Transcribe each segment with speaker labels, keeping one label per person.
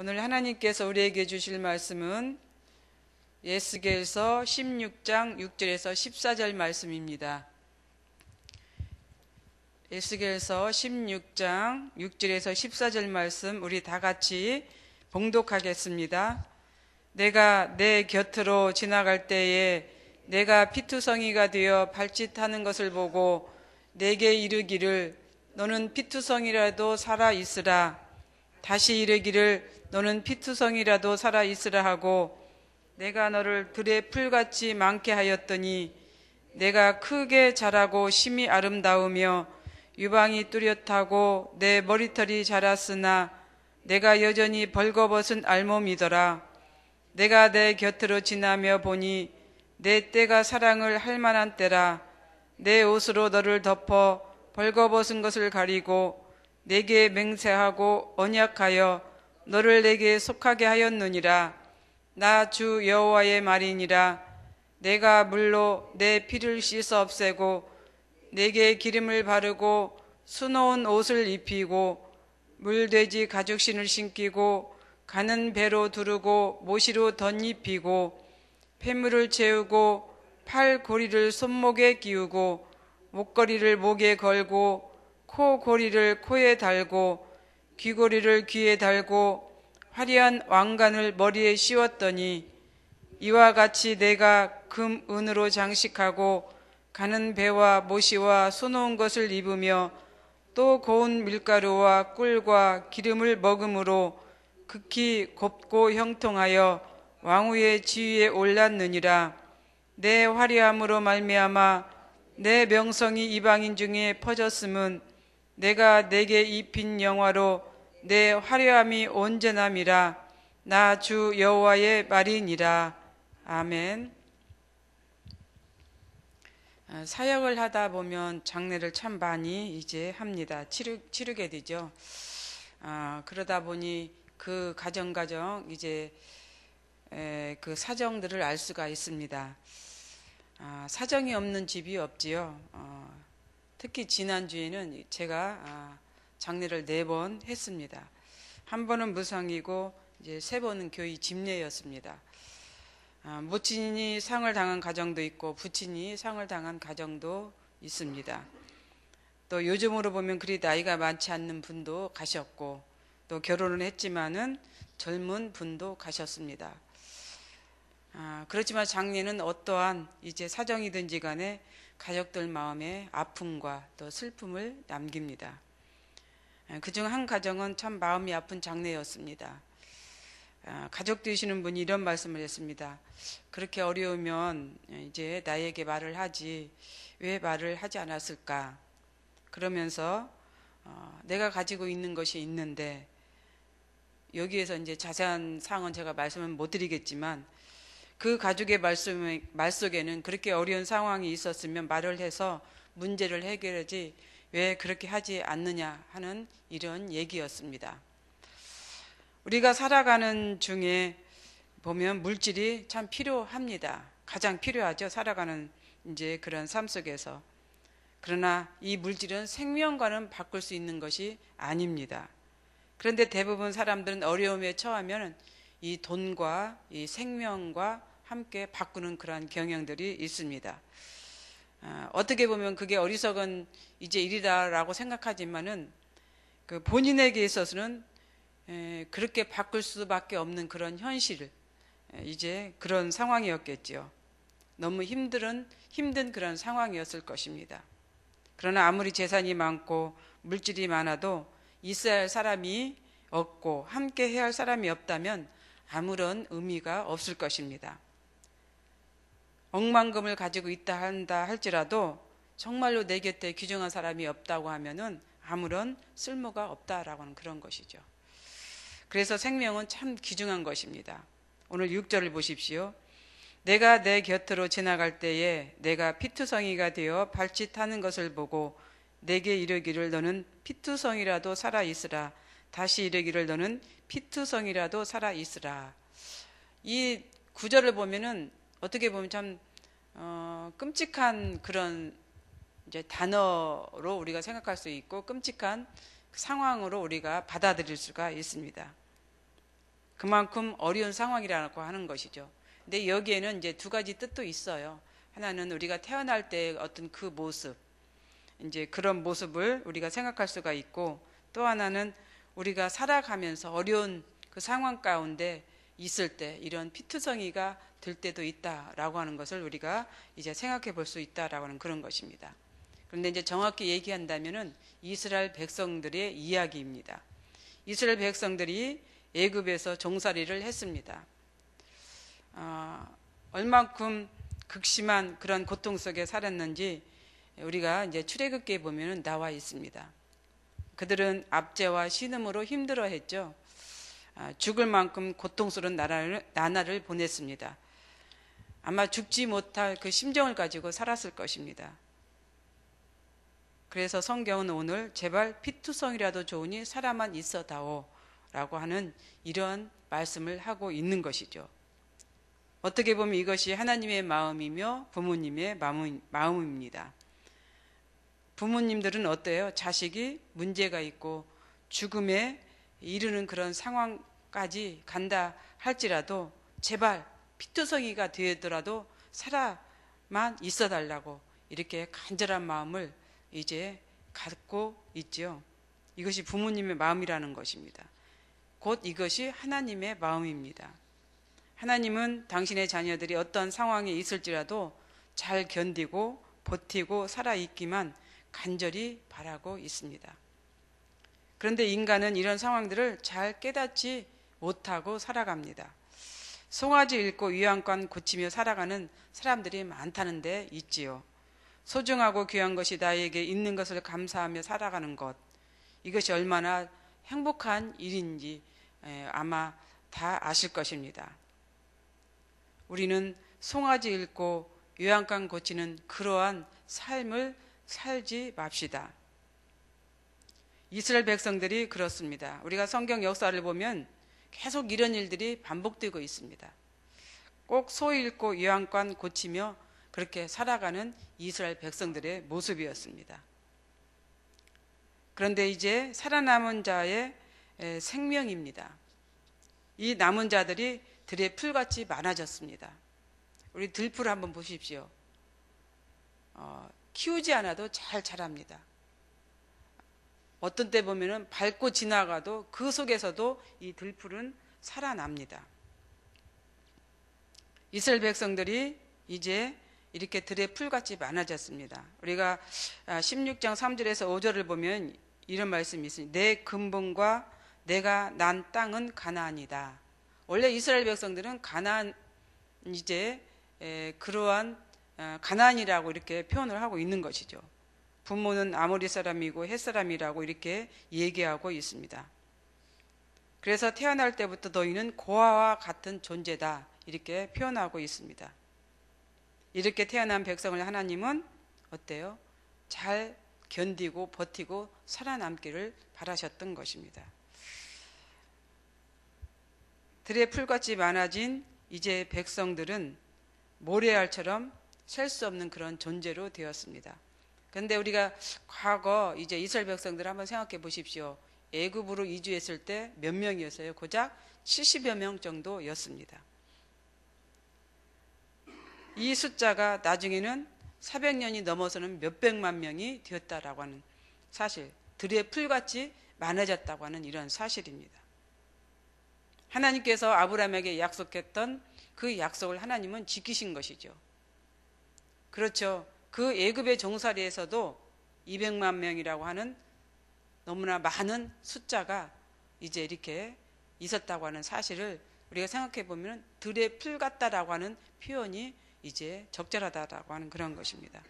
Speaker 1: 오늘 하나님께서 우리에게 주실 말씀은 에스겔서 16장 6절에서 14절 말씀입니다. 에스겔서 16장 6절에서 14절 말씀 우리 다 같이 봉독하겠습니다. 내가 내 곁으로 지나갈 때에 내가 피투성이가 되어 발짓하는 것을 보고 내게 이르기를 너는 피투성이라도 살아 있으라. 다시 이르기를 너는 피투성이라도 살아 있으라 하고 내가 너를 들의 풀같이 많게 하였더니 내가 크게 자라고 심히 아름다우며 유방이 뚜렷하고 내 머리털이 자랐으나 내가 여전히 벌거벗은 알몸이더라. 내가 내 곁으로 지나며 보니 내 때가 사랑을 할 만한 때라. 내 옷으로 너를 덮어 벌거벗은 것을 가리고 내게 맹세하고 언약하여 너를 내게 속하게 하였느니라. 나 주 여호와의 말이니라. 내가 물로 내 피를 씻어 없애고 내게 기름을 바르고 수놓은 옷을 입히고 물돼지 가죽신을 신기고 가는 배로 두르고 모시로 덧입히고 폐물을 채우고 팔 고리를 손목에 끼우고 목걸이를 목에 걸고 코 고리를 코에 달고 귀고리를 귀에 달고 화려한 왕관을 머리에 씌웠더니 이와 같이 내가 금 은으로 장식하고 가는 배와 모시와 수놓은 것을 입으며 또 고운 밀가루와 꿀과 기름을 먹음으로 극히 곱고 형통하여 왕후의 지위에 올랐느니라. 내 화려함으로 말미암아 내 명성이 이방인 중에 퍼졌음은 내가 내게 입힌 영화로 내 화려함이 온전함이라. 나 주 여호와의 말이니라. 아멘. 사역을 하다 보면 장례를 참 많이 이제 합니다. 치르게 되죠. 그러다 보니 그 가정 이제 그 사정들을 알 수가 있습니다. 사정이 없는 집이 없지요. 특히 지난주에는 제가 장례를 4번 했습니다. 한 번은 무상이고 이제 3번은 교회 집례였습니다. 모친이 상을 당한 가정도 있고 부친이 상을 당한 가정도 있습니다. 또 요즘으로 보면 그리 나이가 많지 않는 분도 가셨고 또 결혼을 했지만은 젊은 분도 가셨습니다. 그렇지만 장례는 어떠한 이제 사정이든지 간에 가족들 마음에 아픔과 또 슬픔을 남깁니다. 그중 한 가정은 참 마음이 아픈 장례였습니다. 가족 되시는 분이 이런 말씀을 했습니다. 그렇게 어려우면 이제 나에게 말을 하지 왜 말을 하지 않았을까? 그러면서 내가 가지고 있는 것이 있는데 여기에서 이제 자세한 사항은 제가 말씀을 못 드리겠지만 그 가족의 말 속에는 그렇게 어려운 상황이 있었으면 말을 해서 문제를 해결하지 왜 그렇게 하지 않느냐 하는 이런 얘기였습니다. 우리가 살아가는 중에 보면 물질이 참 필요합니다. 가장 필요하죠. 살아가는 이제 그런 삶 속에서. 그러나 이 물질은 생명과는 바꿀 수 있는 것이 아닙니다. 그런데 대부분 사람들은 어려움에 처하면 이 돈과 이 생명과 함께 바꾸는 그러한 경향들이 있습니다. 어떻게 보면 그게 어리석은 이제 일이다라고 생각하지만은 그 본인에게 있어서는 그렇게 바꿀 수밖에 없는 그런 현실, 이제 그런 상황이었겠죠. 너무 힘든 그런 상황이었을 것입니다. 그러나 아무리 재산이 많고 물질이 많아도 있어야 할 사람이 없고 함께 해야 할 사람이 없다면 아무런 의미가 없을 것입니다. 억만금을 가지고 있다 한다 할지라도 정말로 내 곁에 귀중한 사람이 없다고 하면은 아무런 쓸모가 없다라고 하는 그런 것이죠. 그래서 생명은 참 귀중한 것입니다. 오늘 6절을 보십시오. 내가 내 곁으로 지나갈 때에 내가 피투성이가 되어 발짓하는 것을 보고 내게 이르기를 너는 피투성이라도 살아 있으라. 다시 이르기를 너는 피투성이라도 살아 있으라. 이 구절을 보면은 어떻게 보면 참 끔찍한 그런 이제 단어로 우리가 생각할 수 있고 끔찍한 상황으로 우리가 받아들일 수가 있습니다. 그만큼 어려운 상황이라고 하는 것이죠. 근데 여기에는 이제 두 가지 뜻도 있어요. 하나는 우리가 태어날 때 어떤 그 모습, 이제 그런 모습을 우리가 생각할 수가 있고, 또 하나는 우리가 살아가면서 어려운 그 상황 가운데 있을 때 이런 피투성이가 될 때도 있다라고 하는 것을 우리가 이제 생각해 볼 수 있다라고 하는 그런 것입니다. 그런데 이제 정확히 얘기한다면은 이스라엘 백성들의 이야기입니다. 이스라엘 백성들이 애굽에서 종살이를 했습니다. 얼만큼 극심한 그런 고통 속에 살았는지 우리가 이제 출애굽기에 보면은 나와 있습니다. 그들은 압제와 신음으로 힘들어했죠. 죽을 만큼 고통스러운 나날을 보냈습니다. 아마 죽지 못할 그 심정을 가지고 살았을 것입니다. 그래서 성경은 오늘 제발 피투성이라도 좋으니 살아만 있어다오 라고 하는 이런 말씀을 하고 있는 것이죠. 어떻게 보면 이것이 하나님의 마음이며 부모님의 마음입니다. 부모님들은 어때요? 자식이 문제가 있고 죽음에 이르는 그런 상황까지 간다 할지라도 제발 피투성이가 되더라도 살아만 있어 달라고 이렇게 간절한 마음을 이제 갖고 있죠. 이것이 부모님의 마음이라는 것입니다. 곧 이것이 하나님의 마음입니다. 하나님은 당신의 자녀들이 어떤 상황에 있을지라도 잘 견디고 버티고 살아있기만 간절히 바라고 있습니다. 그런데 인간은 이런 상황들을 잘 깨닫지 못하고 살아갑니다. 송아지 읽고 위안관 고치며 살아가는 사람들이 많다는 데 있지요. 소중하고 귀한 것이 나에게 있는 것을 감사하며 살아가는 것, 이것이 얼마나 행복한 일인지 아마 다 아실 것입니다. 우리는 송아지 읽고 요양관 고치는 그러한 삶을 살지 맙시다. 이스라엘 백성들이 그렇습니다. 우리가 성경 역사를 보면 계속 이런 일들이 반복되고 있습니다. 꼭 소 읽고 요양관 고치며 그렇게 살아가는 이스라엘 백성들의 모습이었습니다. 그런데 이제 살아남은 자의 생명입니다. 이 남은 자들이 들의 풀같이 많아졌습니다. 우리 들풀 한번 보십시오. 키우지 않아도 잘 자랍니다. 어떤 때 보면은 밟고 지나가도 그 속에서도 이 들풀은 살아납니다. 이스라엘 백성들이 이제 이렇게 들의 풀같이 많아졌습니다. 우리가 16장 3절에서 5절을 보면 이런 말씀이 있습니다. 내 근본과 내가 난 땅은 가나안이다. 원래 이스라엘 백성들은 가나안 이제 그러한 가나안이라고 이렇게 표현을 하고 있는 것이죠. 부모는 아모리 사람이고 헷 사람이라고 이렇게 얘기하고 있습니다. 그래서 태어날 때부터 너희는 고아와 같은 존재다 이렇게 표현하고 있습니다. 이렇게 태어난 백성을 하나님은 어때요? 잘 견디고 버티고 살아남기를 바라셨던 것입니다. 들의 풀같이 많아진 이제 백성들은 모래알처럼 셀 수 없는 그런 존재로 되었습니다. 그런데 우리가 과거 이제 이스라엘 백성들 한번 생각해 보십시오. 애굽으로 이주했을 때 몇 명이었어요? 고작 70여 명 정도였습니다. 이 숫자가 나중에는 400년이 넘어서는 몇백만 명이 되었다라고 하는 사실, 들의 풀같이 많아졌다고 하는 이런 사실입니다. 하나님께서 아브라함에게 약속했던 그 약속을 하나님은 지키신 것이죠. 그렇죠. 그 애굽의 종살이에서도 200만 명이라고 하는 너무나 많은 숫자가 이제 이렇게 있었다고 하는 사실을 우리가 생각해 보면 들의 풀 같다라고 하는 표현이 이제 적절하다라고 하는 그런 것입니다.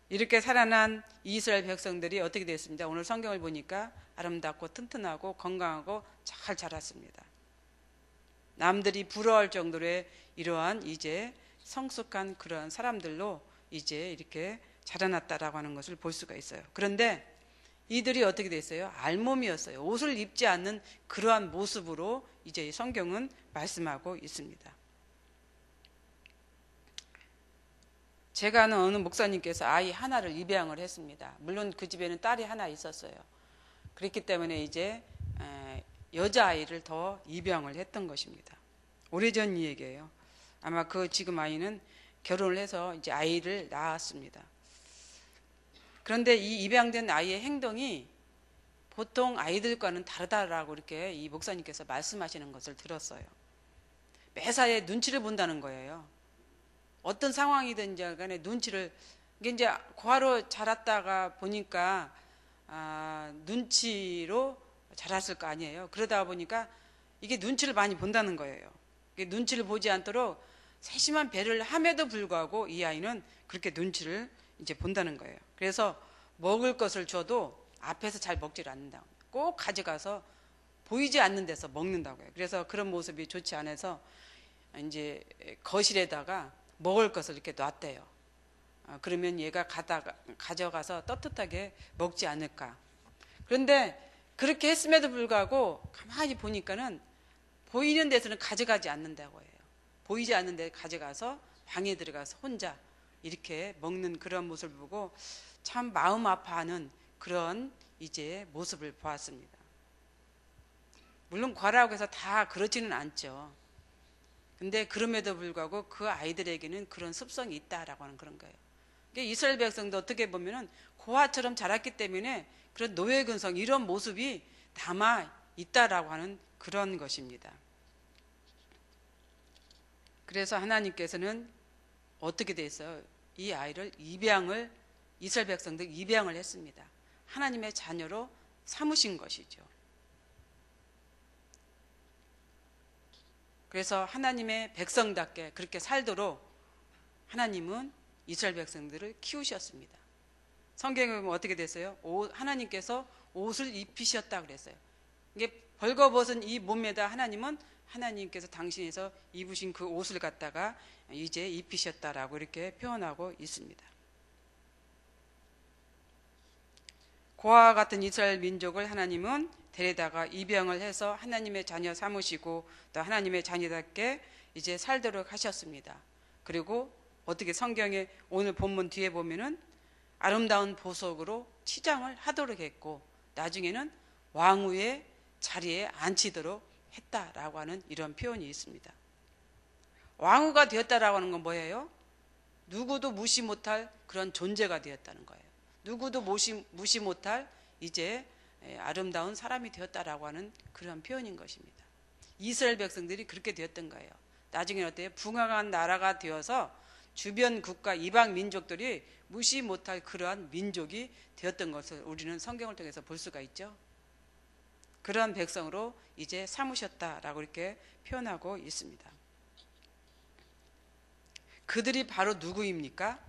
Speaker 1: 이렇게 살아난 이스라엘 백성들이 어떻게 됐습니다. 오늘 성경을 보니까 아름답고 튼튼하고 건강하고 잘 자랐습니다. 남들이 부러워할 정도의 이러한 이제 성숙한 그런 사람들로 이제 이렇게 자라났다라고 하는 것을 볼 수가 있어요. 그런데 이들이 어떻게 됐어요? 알몸이었어요. 옷을 입지 않는 그러한 모습으로 이제 성경은 말씀하고 있습니다. 제가 아는 어느 목사님께서 아이 하나를 입양을 했습니다. 물론 그 집에는 딸이 하나 있었어요. 그렇기 때문에 이제 여자아이를 더 입양을 했던 것입니다. 오래전 얘기예요. 아마 그 지금 아이는 결혼을 해서 이제 아이를 낳았습니다. 그런데 이 입양된 아이의 행동이 보통 아이들과는 다르다라고 이렇게 이 목사님께서 말씀하시는 것을 들었어요. 매사에 눈치를 본다는 거예요. 어떤 상황이든지 간에 눈치를, 이게 이제 고아로 자랐다가 보니까 눈치로 자랐을 거 아니에요. 그러다 보니까 이게 눈치를 많이 본다는 거예요. 이게 눈치를 보지 않도록 세심한 배려를 함에도 불구하고 이 아이는 그렇게 눈치를 이제 본다는 거예요. 그래서 먹을 것을 줘도 앞에서 잘 먹질 않는다고. 꼭 가져가서 보이지 않는 데서 먹는다고요. 그래서 그런 모습이 좋지 않아서 이제 거실에다가 먹을 것을 이렇게 놨대요. 그러면 얘가 가져가서 떳떳하게 먹지 않을까. 그런데 그렇게 했음에도 불구하고 가만히 보니까는 보이는 데서는 가져가지 않는다고 해요. 보이지 않는 데 가져가서 방에 들어가서 혼자 이렇게 먹는 그런 모습을 보고 참 마음 아파하는 그런 이제 모습을 보았습니다. 물론 과라고 해서 다 그렇지는 않죠. 근데 그럼에도 불구하고 그 아이들에게는 그런 습성이 있다라고 하는 그런 거예요. 이스라엘 백성도 어떻게 보면은 고아처럼 자랐기 때문에 그런 노예근성 이런 모습이 남아 있다라고 하는 그런 것입니다. 그래서 하나님께서는 어떻게 됐어요? 이 아이를 이스라엘 백성들 입양을 했습니다. 하나님의 자녀로 삼으신 것이죠. 그래서 하나님의 백성답게 그렇게 살도록 하나님은 이스라엘 백성들을 키우셨습니다. 성경에 보면 어떻게 됐어요? 하나님께서 옷을 입히셨다 그랬어요. 이게 벌거벗은 이 몸에다 하나님께서 당신에서 입으신 그 옷을 갖다가 이제 입히셨다라고 이렇게 표현하고 있습니다. 고아와 같은 이스라엘 민족을 하나님은 데려다가 입양을 해서 하나님의 자녀 삼으시고 또 하나님의 자녀답게 이제 살도록 하셨습니다. 그리고 어떻게 성경에 오늘 본문 뒤에 보면은 아름다운 보석으로 치장을 하도록 했고 나중에는 왕후의 자리에 앉히도록 했다라고 하는 이런 표현이 있습니다. 왕후가 되었다라고 하는 건 뭐예요? 누구도 무시 못할 그런 존재가 되었다는 거예요. 누구도 무시 못할 이제 아름다운 사람이 되었다라고 하는 그런 표현인 것입니다. 이스라엘 백성들이 그렇게 되었던 거예요. 나중에 어때요? 붕괴한 나라가 되어서 주변 국가 이방 민족들이 무시 못할 그러한 민족이 되었던 것을 우리는 성경을 통해서 볼 수가 있죠. 그러한 백성으로 이제 삼으셨다라고 이렇게 표현하고 있습니다. 그들이 바로 누구입니까?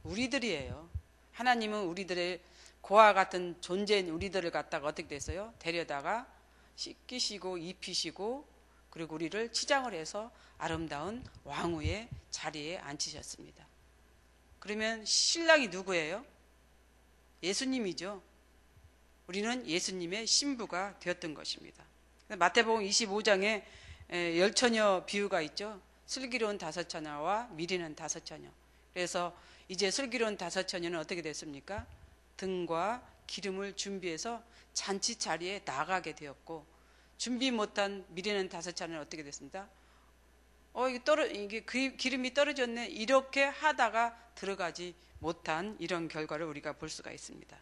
Speaker 1: 우리들이에요. 하나님은 우리들의 고아 같은 존재인 우리들을 갖다가 어떻게 됐어요? 데려다가 씻기시고 입히시고 그리고 우리를 치장을 해서 아름다운 왕후의 자리에 앉히셨습니다. 그러면 신랑이 누구예요? 예수님이죠. 우리는 예수님의 신부가 되었던 것입니다. 마태복음 25장에 열처녀 비유가 있죠. 슬기로운 5처녀와 미리는 5처녀. 그래서 이제 슬기로운 5처녀는 어떻게 됐습니까? 등과 기름을 준비해서 잔치 자리에 나가게 되었고 준비 못한 미리는 5처녀는 어떻게 됐습니까? 이게 기름이 떨어졌네. 이렇게 하다가 들어가지 못한 이런 결과를 우리가 볼 수가 있습니다.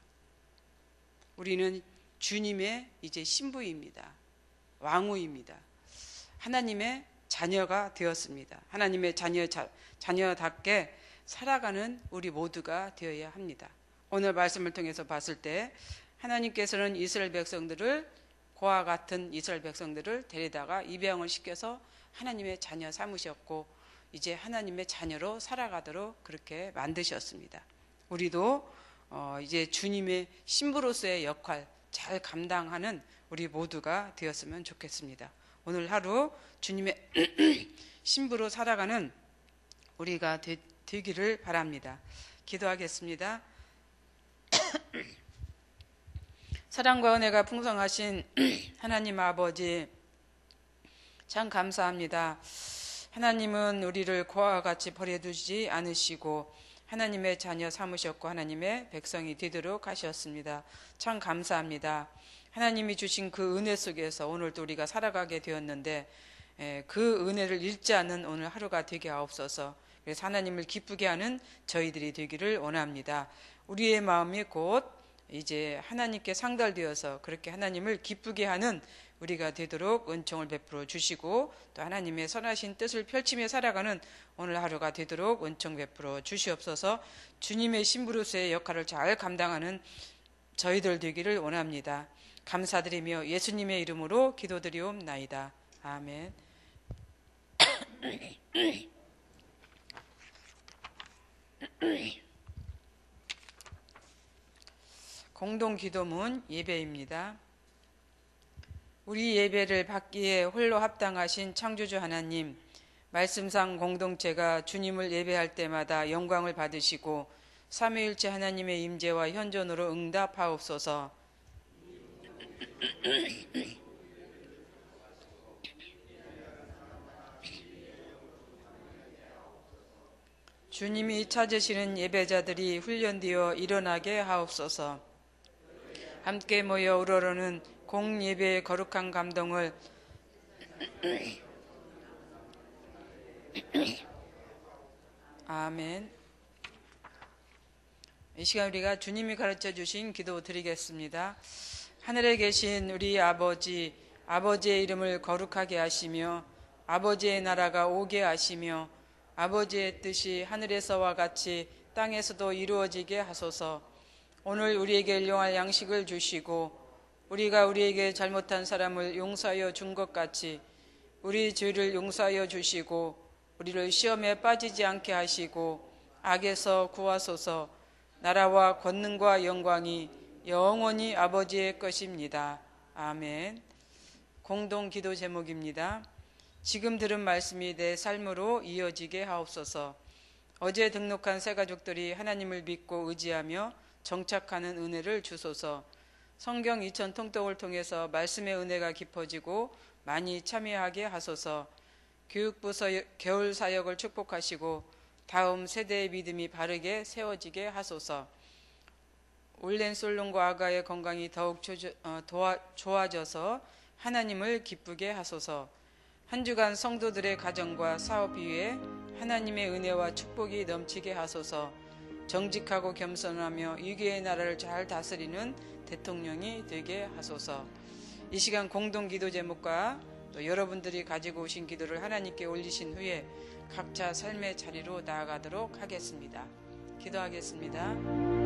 Speaker 1: 우리는 주님의 이제 신부입니다. 왕후입니다. 하나님의 자녀가 되었습니다. 하나님의 자녀답게 살아가는 우리 모두가 되어야 합니다. 오늘 말씀을 통해서 봤을 때 하나님께서는 이스라엘 백성들을 고아 같은 이스라엘 백성들을 데려다가 입양을 시켜서 하나님의 자녀 삼으셨고 이제 하나님의 자녀로 살아가도록 그렇게 만드셨습니다. 우리도 이제 주님의 신부로서의 역할 잘 감당하는 우리 모두가 되었으면 좋겠습니다. 오늘 하루 주님의 신부로 살아가는 우리가 되기를 바랍니다. 기도하겠습니다. 사랑과 은혜가 풍성하신 하나님 아버지 참 감사합니다. 하나님은 우리를 고아와 같이 버려두지 않으시고 하나님의 자녀 삼으셨고 하나님의 백성이 되도록 하셨습니다. 참 감사합니다. 하나님이 주신 그 은혜 속에서 오늘도 우리가 살아가게 되었는데 그 은혜를 잃지 않는 오늘 하루가 되게 하옵소서. 그래서 하나님을 기쁘게 하는 저희들이 되기를 원합니다. 우리의 마음이 곧 이제 하나님께 상달되어서 그렇게 하나님을 기쁘게 하는 우리가 되도록 은총을 베풀어 주시고, 또 하나님의 선하신 뜻을 펼치며 살아가는 오늘 하루가 되도록 은총 베풀어 주시옵소서. 주님의 신부로서의 역할을 잘 감당하는 저희들 되기를 원합니다. 감사드리며 예수님의 이름으로 기도드리옵나이다. 아멘. 공동 기도문 예배입니다. 우리 예배를 받기에 홀로 합당하신 창조주 하나님, 말씀상 공동체가 주님을 예배할 때마다 영광을 받으시고 삼위일체 하나님의 임재와 현존으로 응답하옵소서. 주님이 찾으시는 예배자들이 훈련되어 일어나게 하옵소서. 함께 모여 우러러는 공예배의 거룩한 감동을 아멘. 이 시간 우리가 주님이 가르쳐 주신 기도 드리겠습니다. 하늘에 계신 우리 아버지, 아버지의 이름을 거룩하게 하시며 아버지의 나라가 오게 하시며 아버지의 뜻이 하늘에서와 같이 땅에서도 이루어지게 하소서. 오늘 우리에게 일용할 양식을 주시고 우리가 우리에게 잘못한 사람을 용서하여 준 것 같이 우리 죄를 용서하여 주시고 우리를 시험에 빠지지 않게 하시고 악에서 구하소서. 나라와 권능과 영광이 영원히 아버지의 것입니다. 아멘. 공동 기도 제목입니다. 지금 들은 말씀이 내 삶으로 이어지게 하옵소서. 어제 등록한 새 가족들이 하나님을 믿고 의지하며 정착하는 은혜를 주소서. 성경 2000 통독을 통해서 말씀의 은혜가 깊어지고 많이 참여하게 하소서. 교육부 겨울 사역을 축복하시고 다음 세대의 믿음이 바르게 세워지게 하소서. 올렌솔론과 아가의 건강이 더욱 좋아져서 하나님을 기쁘게 하소서. 한 주간 성도들의 가정과 사업 위에 하나님의 은혜와 축복이 넘치게 하소서. 정직하고 겸손하며 위기의 나라를 잘 다스리는 대통령이 되게 하소서. 이 시간 공동 기도 제목과 또 여러분들이 가지고 오신 기도를 하나님께 올리신 후에 각자 삶의 자리로 나아가도록 하겠습니다. 기도하겠습니다.